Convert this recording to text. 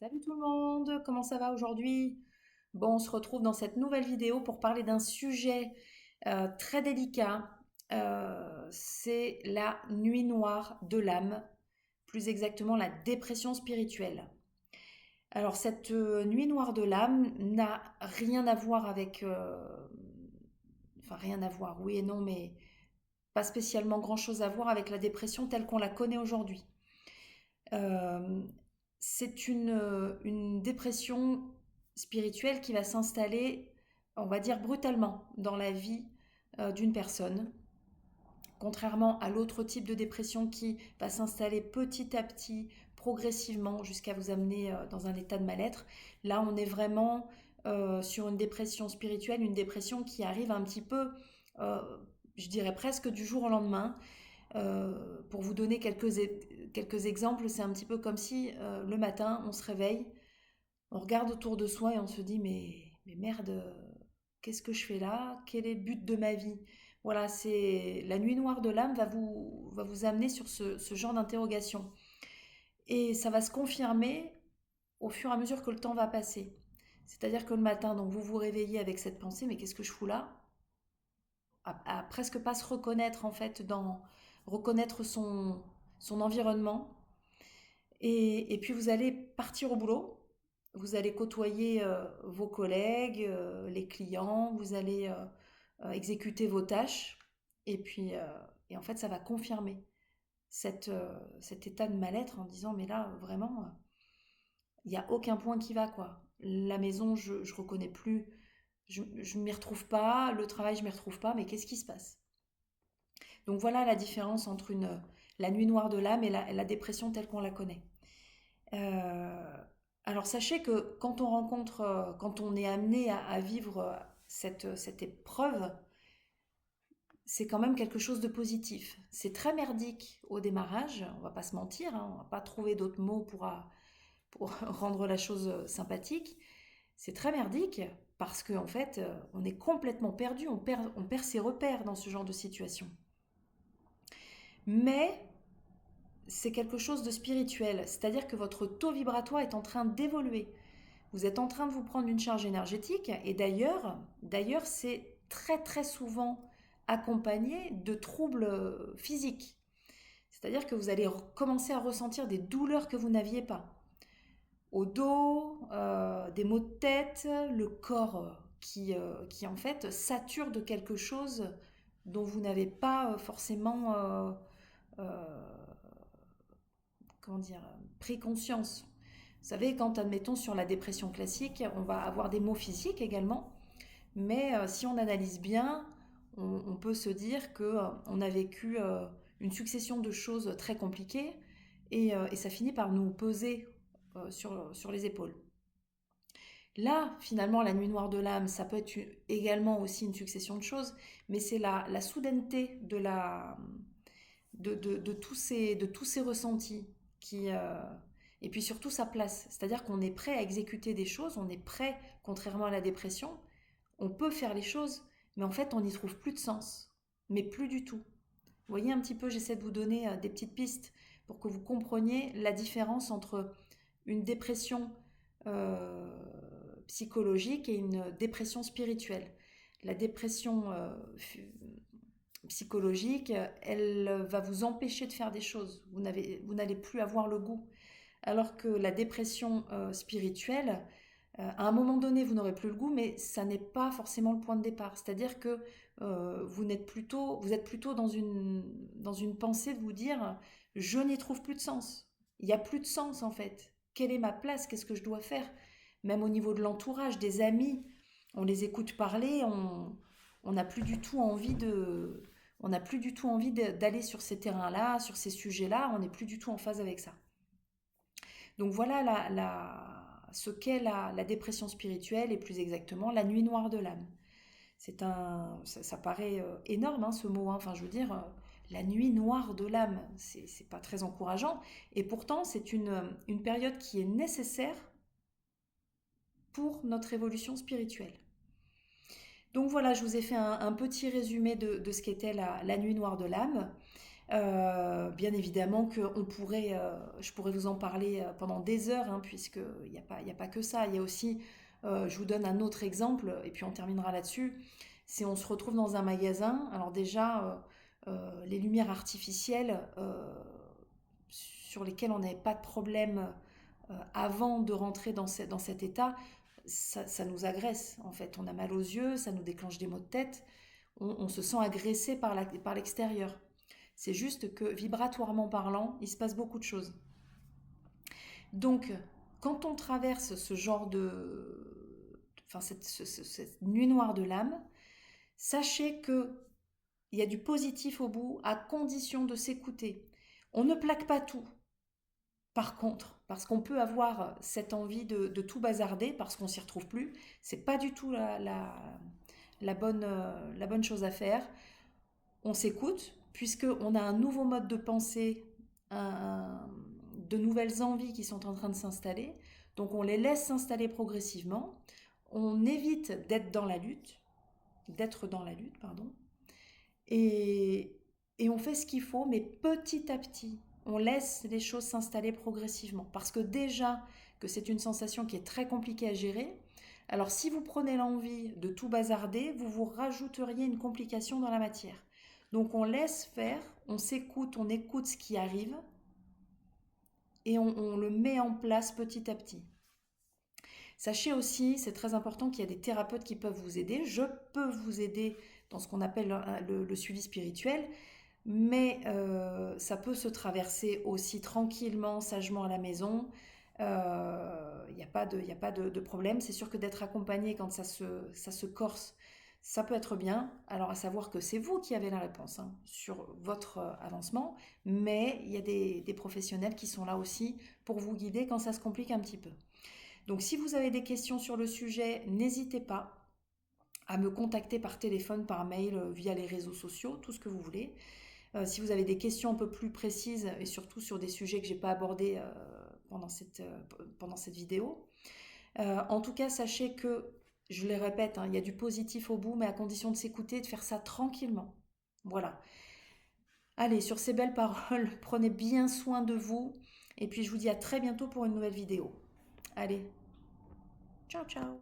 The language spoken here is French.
Salut tout le monde, comment ça va aujourd'hui? Bon, on se retrouve dans cette nouvelle vidéo pour parler d'un sujet très délicat. C'est la nuit noire de l'âme, plus exactement la dépression spirituelle. Alors cette nuit noire de l'âme n'a rien à voir avec... enfin rien à voir, oui et non, mais pas spécialement grand-chose à voir avec la dépression telle qu'on la connaît aujourd'hui. Euh, c'est une dépression spirituelle qui va s'installer, on va dire brutalement, dans la vie d'une personne, contrairement à l'autre type de dépression qui va s'installer petit à petit, progressivement, jusqu'à vous amener dans un état de mal-être. Là, on est vraiment sur une dépression spirituelle, une dépression qui arrive un petit peu, euh, je dirais presque du jour au lendemain. Pour vous donner quelques exemples, c'est un petit peu comme si le matin, on se réveille, on regarde autour de soi et on se dit mais merde, qu'est-ce que je fais là? Quel est le but de ma vie? Voilà, c'est la nuit noire de l'âme va vous amener sur ce genre d'interrogation. Et ça va se confirmer au fur et à mesure que le temps va passer. C'est-à-dire que le matin, donc vous vous réveillez avec cette pensée, mais qu'est-ce que je fous là? À presque pas se reconnaître en fait reconnaître son environnement. Et puis vous allez partir au boulot, vous allez côtoyer vos collègues, les clients, vous allez exécuter vos tâches, et puis et en fait ça va confirmer cet état de mal-être en disant mais là vraiment il n'y a aucun point qui va quoi. La maison je reconnais plus, je m'y retrouve pas, le travail je m'y retrouve pas, mais qu'est-ce qui se passe? Donc voilà la différence entre la nuit noire de l'âme et la dépression telle qu'on la connaît. Euh, alors sachez que quand on rencontre, quand on est amené à vivre cette épreuve, c'est quand même quelque chose de positif. C'est très merdique au démarrage, on va pas se mentir, hein, on va pas trouver d'autres mots pour rendre la chose sympathique. C'est très merdique parce qu'en fait, on est complètement perdu, on perd ses repères dans ce genre de situation. Mais c'est quelque chose de spirituel, c'est-à-dire que votre taux vibratoire est en train d'évoluer. Vous êtes en train de vous prendre une charge énergétique et d'ailleurs c'est très très souvent accompagné de troubles physiques. C'est-à-dire que vous allez commencer à ressentir des douleurs que vous n'aviez pas. Au dos, des maux de tête, le corps qui en fait sature de quelque chose dont vous n'avez pas forcément euh, comment dire, pris conscience. Vous savez, quand, admettons, sur la dépression classique, on va avoir des maux physiques également, mais si on analyse bien, on peut se dire que on a vécu une succession de choses très compliquées et ça finit par nous peser sur les épaules. Là, finalement, la nuit noire de l'âme, ça peut être également aussi une succession de choses, mais c'est la soudaineté de tous ces ressentis qui, et puis surtout sa place. C'est-à-dire qu'on est prêt à exécuter des choses, on est prêt, contrairement à la dépression, on peut faire les choses, mais en fait on n'y trouve plus de sens, mais plus du tout. Vous voyez un petit peu, j'essaie de vous donner des petites pistes pour que vous compreniez la différence entre une dépression euh, psychologique et une dépression spirituelle. La dépression psychologique, elle va vous empêcher de faire des choses. Vous n'allez plus avoir le goût. Alors que la dépression spirituelle, à un moment donné, vous n'aurez plus le goût, mais ça n'est pas forcément le point de départ. C'est-à-dire que vous êtes plutôt dans une pensée de vous dire, je n'y trouve plus de sens. Il n'y a plus de sens en fait. Quelle est ma place? Qu'est-ce que je dois faire? Même au niveau de l'entourage, des amis, on les écoute parler, on n'a plus du tout envie on n'a plus du tout envie d'aller sur ces terrains-là, sur ces sujets-là, on n'est plus du tout en phase avec ça. Donc voilà ce qu'est la dépression spirituelle et plus exactement la nuit noire de l'âme. Ça paraît énorme hein, ce mot, hein. Enfin je veux dire, la nuit noire de l'âme, c'est pas très encourageant. Et pourtant c'est une période qui est nécessaire pour notre évolution spirituelle. Donc voilà, je vous ai fait un petit résumé de ce qu'était la nuit noire de l'âme. Bien évidemment que je pourrais vous en parler pendant des heures, hein, puisqu'il n'y a pas que ça. Il y a aussi, je vous donne un autre exemple, et puis on terminera là-dessus. Si on se retrouve dans un magasin, alors déjà, les lumières artificielles sur lesquelles on n'avait pas de problème avant de rentrer dans cet état, ça nous agresse en fait. On a mal aux yeux, ça nous déclenche des maux de tête, on se sent agressé par l'extérieur. C'est juste que vibratoirement parlant, il se passe beaucoup de choses. Donc, quand on traverse ce genre enfin, cette nuit noire de l'âme, sachez que il y a du positif au bout, à condition de s'écouter. On ne plaque pas tout. Par contre, parce qu'on peut avoir cette envie de tout bazarder parce qu'on s'y retrouve plus, c'est pas du tout la bonne chose à faire. On s'écoute, puisqu'on a un nouveau mode de pensée, de nouvelles envies qui sont en train de s'installer. Donc on les laisse s'installer progressivement. On évite d'être dans la lutte, pardon. Et on fait ce qu'il faut, mais petit à petit. On laisse les choses s'installer progressivement. Parce que déjà que c'est une sensation qui est très compliquée à gérer, alors si vous prenez l'envie de tout bazarder, vous vous rajouteriez une complication dans la matière. Donc on laisse faire, on s'écoute, on écoute ce qui arrive et on le met en place petit à petit. Sachez aussi, c'est très important qu'il y a des thérapeutes qui peuvent vous aider. Je peux vous aider dans ce qu'on appelle le suivi spirituel, mais ça peut se traverser aussi tranquillement, sagement à la maison. Il n'y a pas de problème. C'est sûr que d'être accompagné quand ça se corse, ça peut être bien. Alors à savoir que c'est vous qui avez la réponse hein, sur votre avancement, mais il y a des professionnels qui sont là aussi pour vous guider quand ça se complique un petit peu. Donc si vous avez des questions sur le sujet, n'hésitez pas à me contacter par téléphone, par mail, via les réseaux sociaux, tout ce que vous voulez. Si vous avez des questions un peu plus précises et surtout sur des sujets que je n'ai pas abordés pendant cette vidéo. En tout cas, sachez que, je les répète, hein, il y a du positif au bout, mais à condition de s'écouter et de faire ça tranquillement. Voilà. Allez, sur ces belles paroles, prenez bien soin de vous. Et puis je vous dis à très bientôt pour une nouvelle vidéo. Allez, ciao ciao.